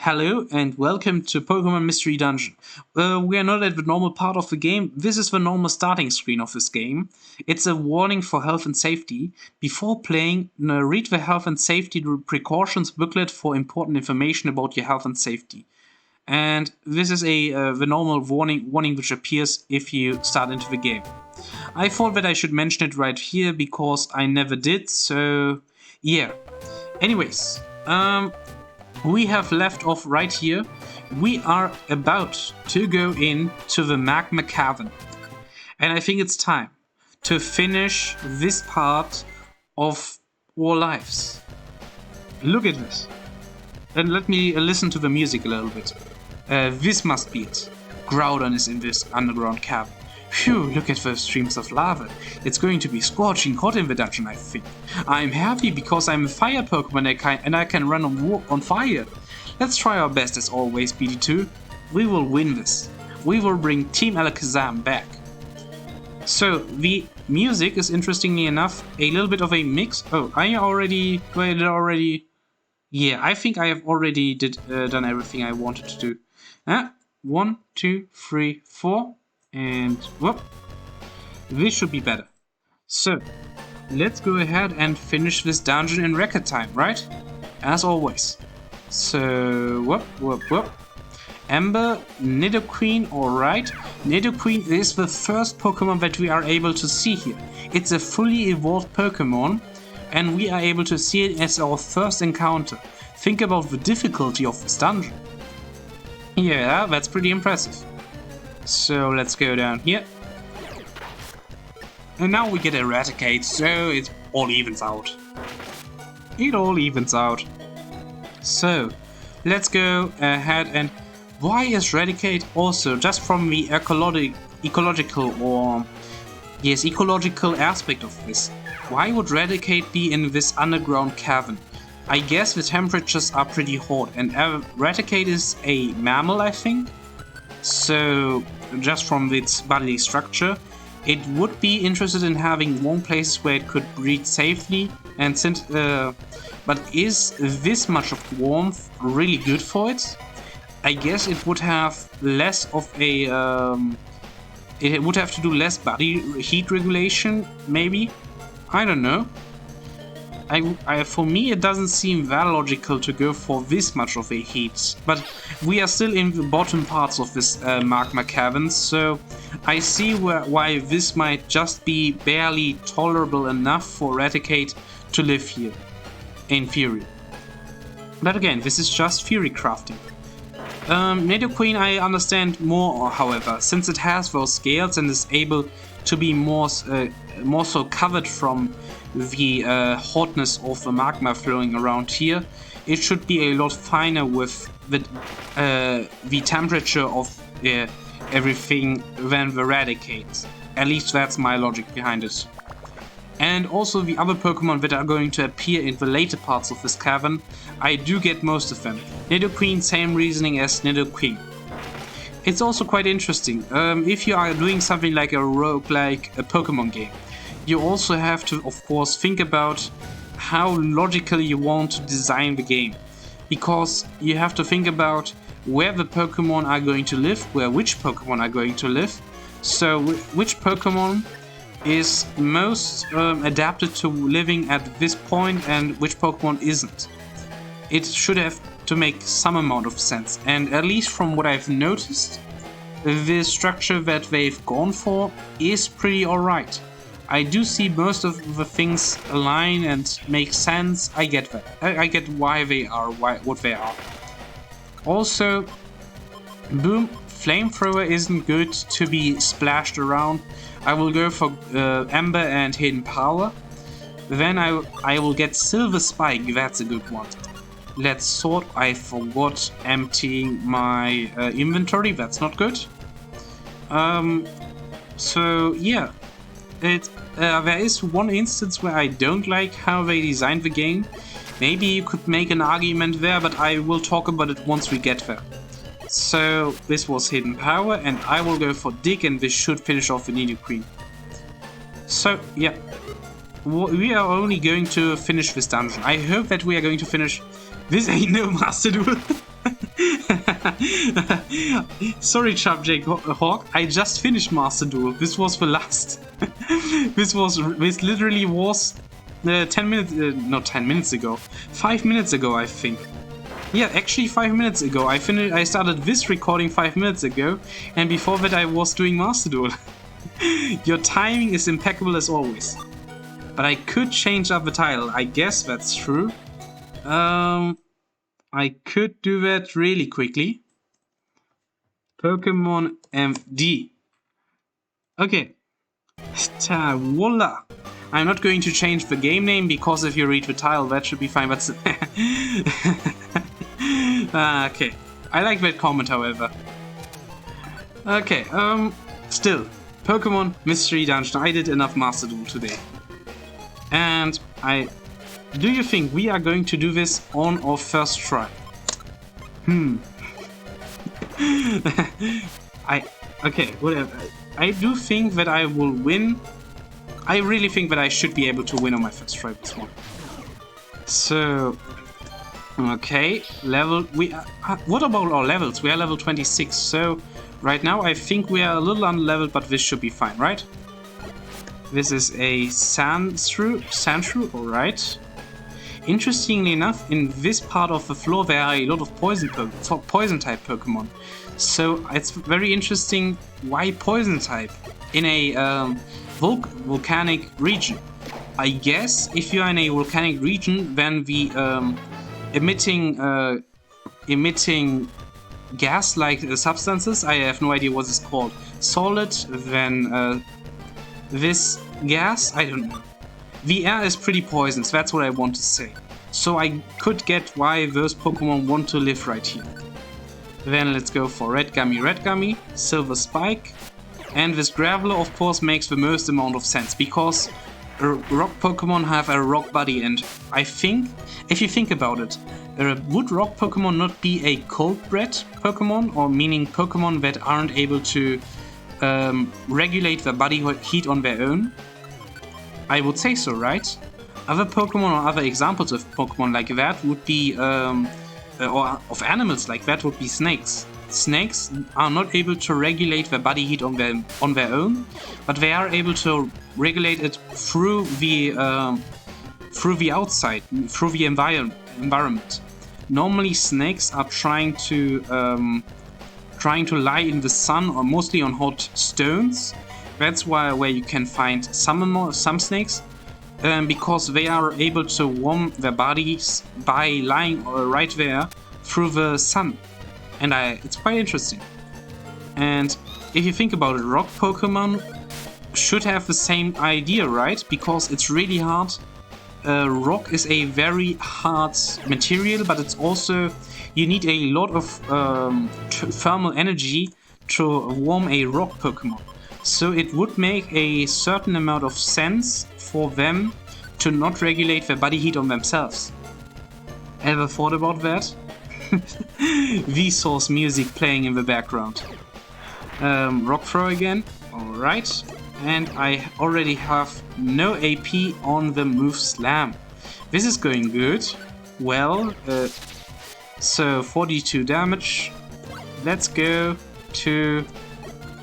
Hello and welcome to Pokemon Mystery Dungeon. We are not at the normal part of the game. This is the normal starting screen of this game. It's a warning for health and safety. Before playing, read the health and safety precautions booklet for important information about your health and safety. And this is the normal warning which appears if you start into the game. I thought that I should mention it right here because I never did, so yeah. Anyways, we have left off right here. We are about to go into the Magma Cavern. And I think it's time to finish this part of our lives. Look at this. And let me listen to the music a little bit. This must be it. Groudon is in this underground cavern. Phew, look at the streams of lava. It's going to be scorching hot in the dungeon, I think. I'm happy because I'm a fire Pokemon and I can run on fire. Let's try our best as always, BD2. We will win this. We will bring Team Alakazam back. So, the music is interestingly enough a little bit of a mix. Oh, Yeah, I think I have already done everything I wanted to do. 1, 2, 3, 4. And, whoop, this should be better. So, let's go ahead and finish this dungeon in record time, right? As always. So, whoop. Ember, Nidoqueen, alright. Nidoqueen is the first Pokemon that we are able to see here. It's a fully evolved Pokemon, and we are able to see it as our first encounter. Think about the difficulty of this dungeon. Yeah, that's pretty impressive. So let's go down here. And now we get Eradicate, so it all evens out. It all evens out. So, let's go ahead and... Why is Eradicate also, just from the ecological aspect of this, why would Eradicate be in this underground cavern? I guess the temperatures are pretty hot, and Eradicate is a mammal, I think? So, just from its bodily structure, it would be interested in having warm places where it could breathe safely. And but is this much of warmth really good for it? I guess it would have less of a. It would have to do less body heat regulation, maybe. I don't know. For me, it doesn't seem that logical to go for this much of a heat, but we are still in the bottom parts of this Magma Cavern, so I see why this might just be barely tolerable enough for Eradicate to live here, in theory. But again, this is just theory crafting. Nidoqueen I understand more, however, since it has those scales and is able to be more so covered from the hotness of the magma flowing around here. It should be a lot finer with the temperature of everything than the Eradicate. At least that's my logic behind it. And also the other Pokemon that are going to appear in the later parts of this cavern, I do get most of them. Nidoqueen, same reasoning as Nidoqueen. It's also quite interesting. If you are doing something like a roguelike Pokemon game, you also have to, of course, think about how logically you want to design the game. Because you have to think about where the Pokemon are going to live, which Pokemon are going to live. So, which Pokemon is most adapted to living at this point and which Pokemon isn't. It should have to make some amount of sense. And at least from what I've noticed, the structure that they've gone for is pretty alright. I do see most of the things align and make sense. I get that. I get why they are what they are. Also, boom, Flamethrower isn't good to be splashed around. I will go for Ember and Hidden Power. Then I will get Silver Spike. That's a good one. Let's sort. I forgot emptying my inventory. That's not good. So yeah. There is one instance where I don't like how they designed the game. Maybe you could make an argument there, but I will talk about it once we get there. So this was Hidden Power, and I will go for Dig, and this should finish off the Nidoqueen. So yeah, we are only going to finish this dungeon. I hope that we are going to finish. This ain't no Master Duel. Sorry, Chubjake Hawk. I just finished Master Duel. This was the last. This literally was 10 minutes. Not 10 minutes ago. 5 minutes ago, I think. Yeah, actually 5 minutes ago. I started this recording 5 minutes ago, and before that I was doing Master Duel. Your timing is impeccable as always. But I could change up the title. I guess that's true. I could do that really quickly. Pokemon MD. Okay. Voila. I'm not going to change the game name because if you read the title, that should be fine. But okay. I like that comment, however. Okay. Still, Pokemon Mystery Dungeon. I did enough Master Duel today, and do you think we are going to do this on our first try? Okay, whatever. I do think that I will win. I really think that I should be able to win on my first try this one. So, okay, what about our levels? We are level 26, so right now I think we are a little unleveled, but this should be fine, right? This is a Sandshrew, alright. Interestingly enough, in this part of the floor there are a lot of poison-type Pokemon. So it's very interesting why poison-type in a volcanic region. I guess if you are in a volcanic region, then the emitting gas-like substances, I have no idea what it's called, solid, then this gas, I don't know. The air is pretty poisonous, that's what I want to say. So I could get why those Pokemon want to live right here. Then let's go for Red Gummy, Silver Spike. And this Graveler of course makes the most amount of sense, because rock Pokemon have a rock body, and I think, if you think about it, would rock Pokemon not be a cold-bred Pokemon, or meaning Pokemon that aren't able to regulate their body heat on their own? I would say so, right? Other Pokemon or other examples of Pokemon like that would be, or of animals like that would be snakes. Snakes are not able to regulate their body heat on their own, but they are able to regulate it through the outside, through the environment. Normally, snakes are trying to lie in the sun or mostly on hot stones. That's where you can find some snakes, because they are able to warm their bodies by lying right there through the sun. And it's quite interesting. And if you think about it, rock Pokemon should have the same idea, right? Because it's really hard. Rock is a very hard material, but it's also, you need a lot of thermal energy to warm a rock Pokemon. So it would make a certain amount of sense for them to not regulate their body heat on themselves. Ever thought about that? Vsauce music playing in the background. Rock Throw again. Alright. And I already have no AP on the move Slam. This is going good. Well, so 42 damage. Let's go to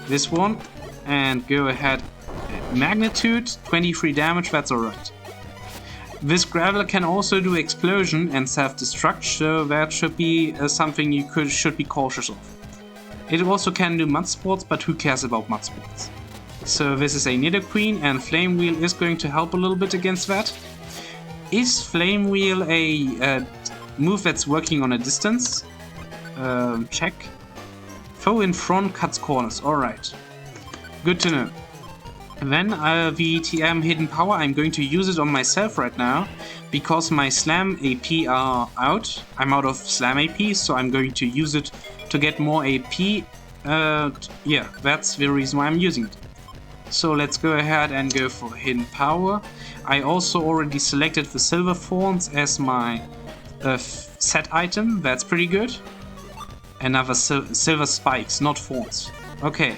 this one and go ahead. Magnitude, 23 damage, that's alright. This Graveler can also do Explosion and Self-Destruct, so that should be something you should be cautious of. It also can do Mud Sports, but who cares about Mud Sports? So this is a Nidoqueen, and Flame Wheel is going to help a little bit against that. Is Flame Wheel a move that's working on a distance? Check. Foe in front cuts corners, alright. Good to know. Then the TM Hidden Power, I'm going to use it on myself right now, because my Slam AP are out. I'm out of Slam AP, so I'm going to use it to get more AP. Yeah, that's the reason why I'm using it. So let's go ahead and go for Hidden Power. I also already selected the Silver Thorns as my set item, that's pretty good. Another Silver Spikes, not Thorns. Okay.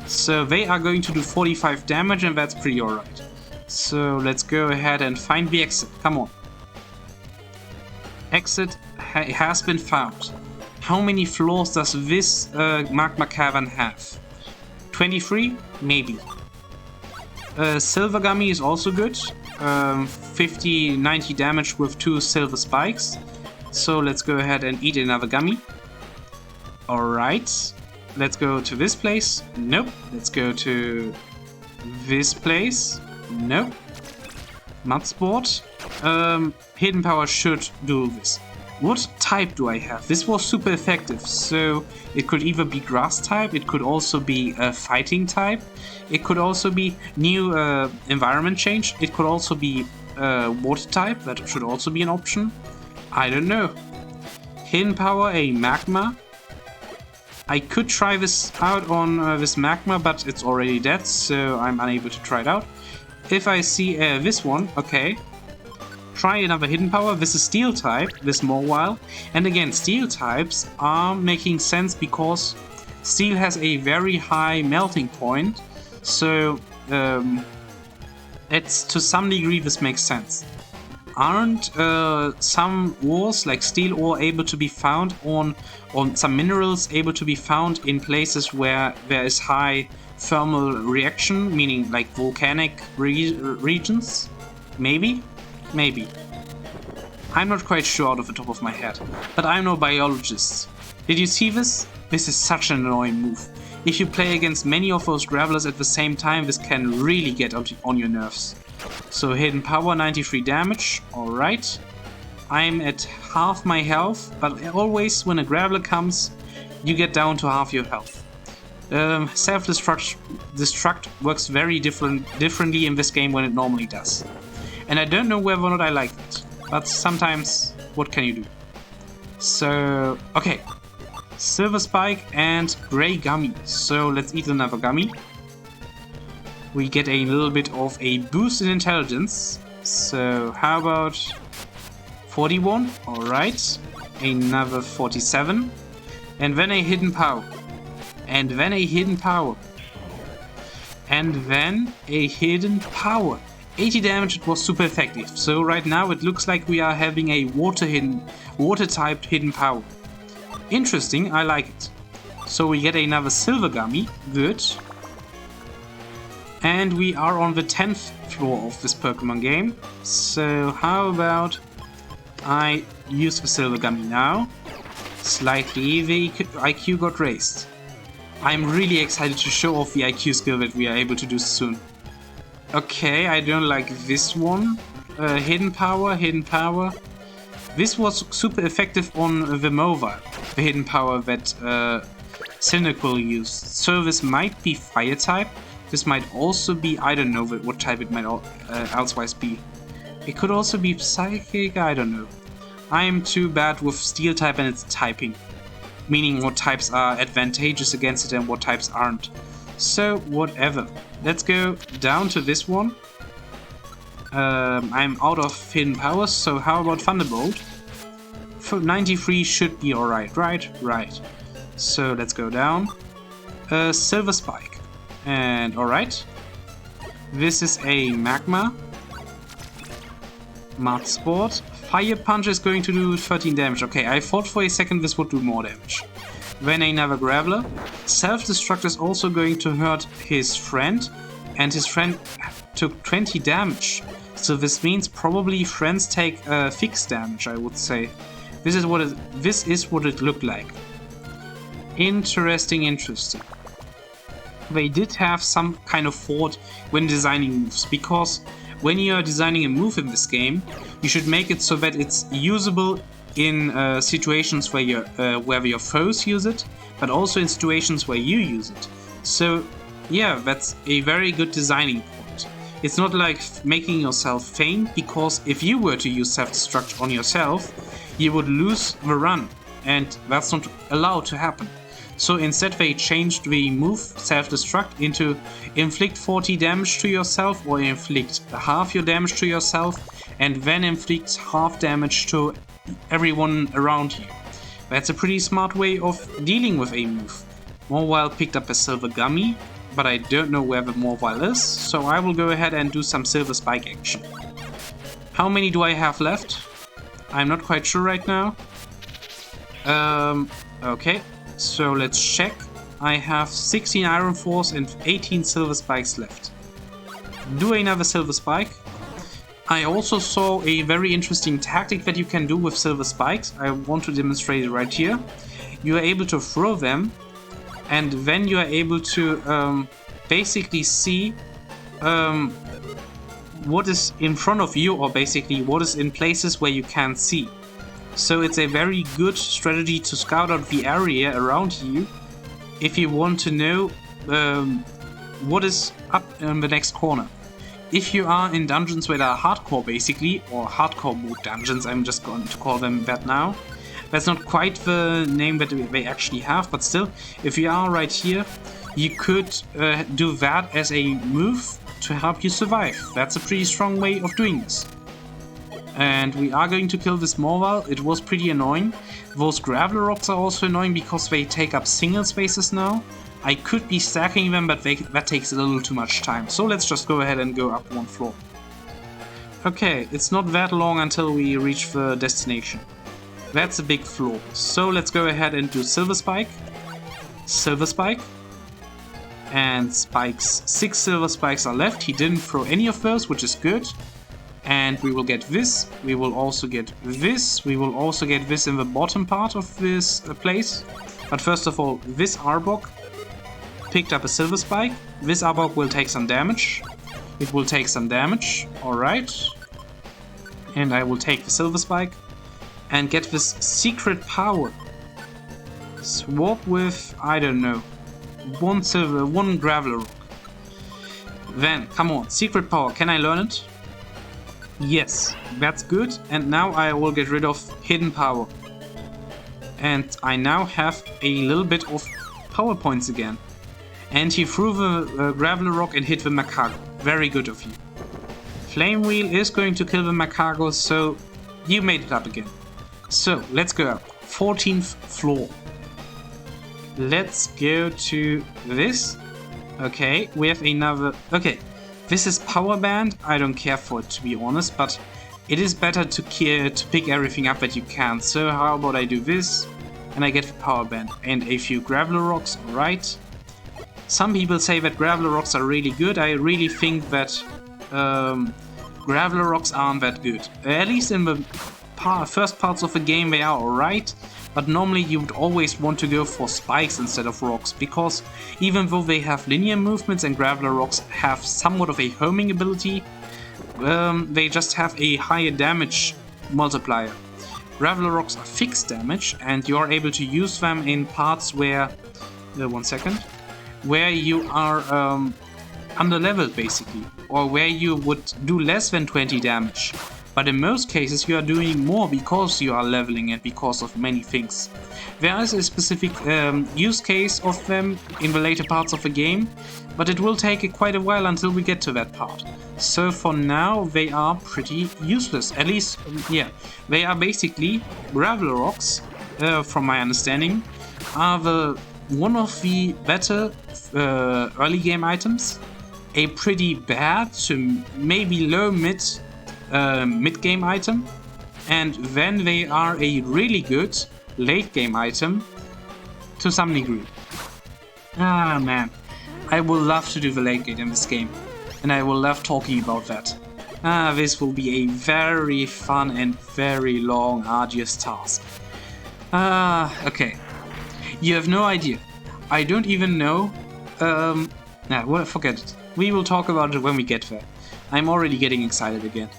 So they are going to do 45 damage, and that's pretty alright. So let's go ahead and find the exit. Come on. Exit has been found. How many floors does this Magma Cavern have? 23? Maybe. Silver Gummy is also good. 50, 90 damage with 2 silver spikes. So let's go ahead and eat another gummy. Alright. Let's go to this place. Nope. Let's go to this place. Nope. Mud Sport. Hidden Power should do this. What type do I have? This was super effective, so it could either be grass type, it could also be a fighting type, it could also be new environment change, it could also be water type, that should also be an option. I don't know. Hidden Power, a Magma. I could try this out on this Magma, but it's already dead, so I'm unable to try it out. If I see this one, okay. Try another Hidden Power. This is Steel type, this Mobile. And again, Steel types are making sense because Steel has a very high melting point. So, it's to some degree this makes sense. Aren't some ores like steel ore able to be found on some minerals able to be found in places where there is high thermal reaction, meaning like volcanic regions? Maybe? Maybe. I'm not quite sure out of the top of my head, but I'm no biologist. Did you see this? This is such an annoying move. If you play against many of those gravelers at the same time, this can really get on your nerves. So Hidden Power, 93 damage, alright. I'm at half my health, but always when a graveler comes, you get down to half your health. Self-destruct works very differently in this game when it normally does. And I don't know whether or not I like it, but sometimes, what can you do? So, okay. Silver Spike and Grey Gummy. So let's eat another gummy. We get a little bit of a boost in intelligence. So how about 41? Alright. Another 47. And then a Hidden Power. And then a Hidden Power. And then a Hidden Power. 80 damage, it was super effective. So right now it looks like we are having a water-typed Hidden Power. Interesting, I like it. So we get another Silver Gummy, good. And we are on the 10th floor of this Pokemon game. So how about I use the Silver Gummy now. Slightly, the IQ got raised. I'm really excited to show off the IQ skill that we are able to do soon. Okay, I don't like this one. Hidden Power, Hidden Power. This was super effective on the Mobile, the Hidden Power that Cynical used. So this might be Fire type. This might also be, I don't know what type it might elsewise be. It could also be Psychic, I don't know. I am too bad with Steel type and its typing. Meaning what types are advantageous against it and what types aren't. So, whatever. Let's go down to this one. I'm out of Hidden Powers, so how about Thunderbolt? For 93 should be alright, right? Right. So, let's go down. Silver Spike. And alright. This is a Magma. Mud Sport. Fire Punch is going to do 13 damage. Okay, I thought for a second this would do more damage. Then another Graveler. Self-Destruct is also going to hurt his friend. And his friend took 20 damage. So this means probably friends take fixed damage, I would say. This is what it looked like. Interesting, interesting. They did have some kind of thought when designing moves, because when you are designing a move in this game, you should make it so that it's usable in situations where your foes use it, but also in situations where you use it. So yeah, that's a very good designing point. It's not like making yourself faint, because if you were to use self-destruct on yourself, you would lose the run, and that's not allowed to happen. So instead they changed the move self-destruct into inflict 40 damage to yourself, or inflict half your damage to yourself and then inflict half damage to everyone around you. That's a pretty smart way of dealing with a move. Mobile picked up a Silver Gummy, but I don't know where the Mobile is, so I will go ahead and do some Silver Spike action. How many do I have left? I'm not quite sure right now. Okay, so let's check. I have 16 iron fours and 18 silver spikes left. Do another silver spike. I also saw a very interesting tactic that you can do with silver spikes. I want to demonstrate it right here. You are able to throw them, and then you are able to basically see what is in front of you, or basically what is in places where you can't see. So it's a very good strategy to scout out the area around you if you want to know what is up in the next corner. If you are in dungeons that are hardcore basically, or hardcore mode dungeons, I'm just going to call them that now. That's not quite the name that they actually have, but still, if you are right here, you could do that as a move to help you survive. That's a pretty strong way of doing this. And we are going to kill this Morval. It was pretty annoying. Those gravel rocks are also annoying because they take up single spaces now. I could be stacking them, but that takes a little too much time. So let's just go ahead and go up one floor. Okay, it's not that long until we reach the destination. That's a big floor. So let's go ahead and do silver spike. Silver spike. And spikes. 6 silver spikes are left. He didn't throw any of those, which is good. And we will get this. We will also get this. We will also get this in the bottom part of this place. But first of all, this Arbok picked up a silver spike. This Arbok will take some damage. It will take some damage. Alright. And I will take the silver spike and get this secret power. Swap with, I don't know, one silver, one gravel rock. Then, come on, secret power, can I learn it? Yes, that's good. And now I will get rid of hidden power. And I now have a little bit of power points again. And he threw the gravel rock and hit the Macago. Very good of you. Flame Wheel is going to kill the Macago, so you made it up again. So, let's go up. 14th floor. Let's go to this. Okay, we have another... Okay, this is Power Band. I don't care for it, to be honest, but it is better to pick everything up that you can. So, how about I do this? And I get the Power Band. And a few gravel rocks, alright. Some people say that gravel rocks are really good. I really think that gravel rocks aren't that good. At least in the first parts of the game they are alright, but normally you would always want to go for spikes instead of rocks, because even though they have linear movements and gravel rocks have somewhat of a homing ability, they just have a higher damage multiplier. Gravel rocks are fixed damage, and you are able to use them in parts where... where you are under-leveled basically, or where you would do less than 20 damage. But in most cases you are doing more because you are leveling and because of many things. There is a specific use case of them in the later parts of the game, but it will take quite a while until we get to that part. So for now they are pretty useless, at least, yeah. They are basically gravel rocks, from my understanding, are one of the better early game items, a pretty bad to maybe low mid game item, and then they are a really good late game item to some degree. Ah man, I will love to do the late game in this game, and I will love talking about that. This will be a very fun and very long, arduous task. Okay. You have no idea. I don't even know. Well, forget it. We will talk about it when we get there. I'm already getting excited again.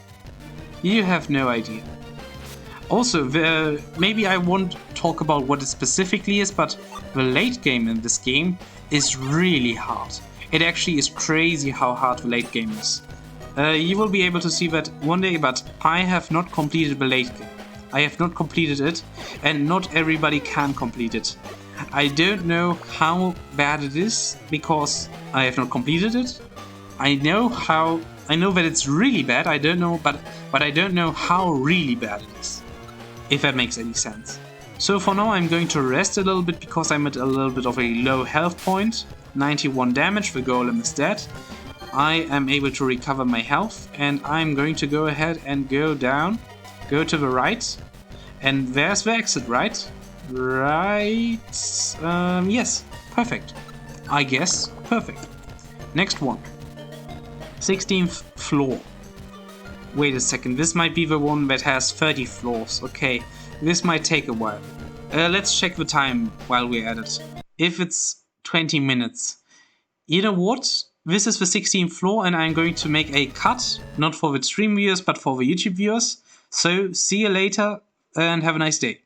You have no idea. Also, maybe I won't talk about what it specifically is, but the late game in this game is really hard. It actually is crazy how hard the late game is. You will be able to see that one day, but I have not completed the late game. I have not completed it, and not everybody can complete it. I don't know how bad it is, because I have not completed it. I know that it's really bad, I don't know, but I don't know how really bad it is. If that makes any sense. So for now I'm going to rest a little bit because I'm at a little bit of a low health point. 91 damage, the golem is dead. I am able to recover my health, and I'm going to go ahead and go down, go to the right, and there's the exit, right? right? Yes, perfect. I guess perfect. Next one. 16th floor. Wait a second, this might be the one that has 30 floors. Okay, this might take a while. Let's check the time while we're at it. If it's 20 minutes. You know what? This is the 16th floor and I'm going to make a cut, not for the stream viewers, but for the YouTube viewers. So, see you later and have a nice day.